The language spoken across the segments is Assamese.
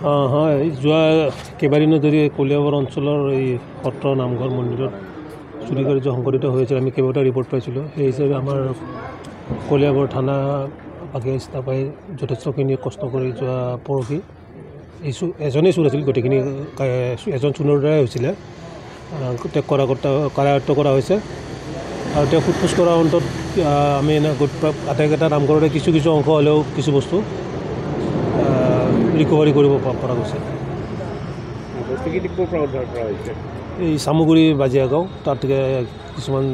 হয়, যোৱা কেইবাদিনো ধৰি কলিয়াবৰ অঞ্চলৰ এই সত্ৰ নামঘৰ মন্দিৰত চুৰি কাৰ্য সংঘটিত হৈছিল। আমি কেইবাটা ৰিপৰ্ট পাইছিলোঁ। সেই হিচাপে আমাৰ কলিয়াবৰ থানা বাকী ষ্টাফে যথেষ্টখিনি কষ্ট কৰি যোৱা পৰহি এজনেই চোৰ আছিল, গোটেইখিনি এজন চোৰৰ দ্বাৰাই হৈছিলে। তেওঁক কাৰায়ত্ব কৰা হৈছে আৰু তেওঁ সোধ পোছ কৰাৰ অন্তত আমি আটাইকেইটা নামঘৰতে কিছু অংশ হ'লেও কিছু বস্তু ৰিকভাৰী কৰিব পৰা গৈছে। এই চামুগুৰি বাজিয়াগাঁও তাত কিছুমান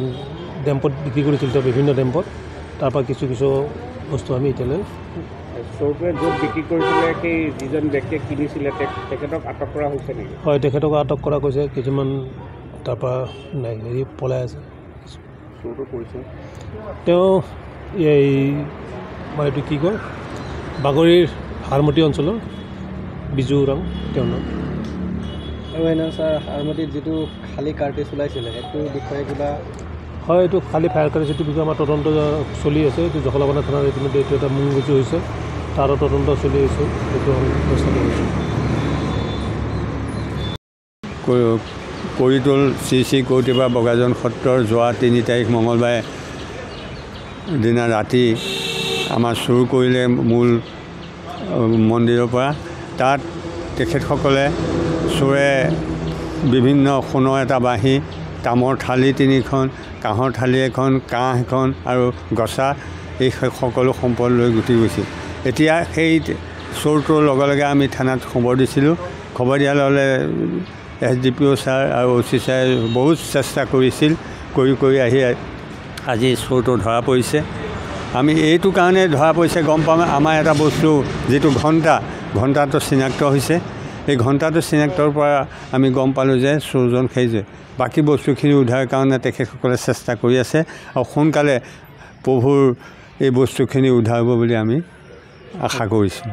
ডেম্পত বিক্ৰী কৰিছিল, তেওঁ বিভিন্ন ডেম্পত। তাৰপৰা কিছু বস্তু আমি এতিয়ালৈ চোৰটোৱে য'ত বিক্ৰী কৰিছিলে সেই যিজন ব্যক্তিয়ে কিনিছিলে তেখেতক আটক কৰা হৈছে নেকি? হয়, তেখেতক আটক কৰা গৈছে। কিছুমান তাৰপৰা পলাই আছে। চোৰটো কৰিছে তেওঁ এই এইটো কি কয় বাগৰিৰ হাৰমতি অঞ্চলৰ বিজু ৰাম তেওঁৰ নাম। আৰু এনে ছাৰ হাৰমতিত যিটো খালী কাৰ্টি চলাইছিলে সেইটো বিষয়ে কিবা? হয়, এইটো খালী ফায়াৰ কাৰ্টি যিটো বিষয়ে আমাৰ তদন্ত চলি আছে। এইটো জখলাবন্ধা থানাত ইতিমধ্যে এইটো এটা মুংগুচি হৈছে, তাৰো তদন্ত চলি আছে। এইটো ব্যৱস্থা কৰিছে। কৰিটোল শ্ৰী কৌতিপা বগাজন সত্ৰৰ যোৱা 3 তাৰিখ মঙলবাৰে দিনা ৰাতি আমাৰ চুৰ কৰিলে মূল মন্দিৰৰ পৰা। তাত তেখেতসকলে চোৰে বিভিন্ন সোণৰ এটা বাঁহী, তামৰ থালি 3খন, কাঁহৰ থালি এখন, কাঁহ এখন আৰু গছা, এই সকলো সম্পদ লৈ গুচি গৈছিল। এতিয়া সেই চোৰটোৰ লগে আমি থানাত খবৰ দিছিলোঁ। খবৰ দিয়াৰ লগে SDPO ছাৰ আৰু OC ছাৰে বহুত চেষ্টা কৰিছিল, কৰি আহি আজি চোৰটো ধৰা পৰিছে। আমি এইটো কাৰণে ধৰা পৰিছে গম পাম, আমাৰ এটা বস্তু যিটো ঘণ্টাটো চিনাক্ত হৈছে। এই ঘণ্টাটো চিনাক্তৰ পৰা আমি গম পালোঁ যে চোৰজন সেইজন। বাকী বস্তুখিনি উদ্ধাৰৰ কাৰণে তেখেতসকলে চেষ্টা কৰি আছে আৰু সোনকালে প্ৰভুৰ এই বস্তুখিনি উদ্ধাৰ হ'ব বুলি আমি আশা কৰিছোঁ।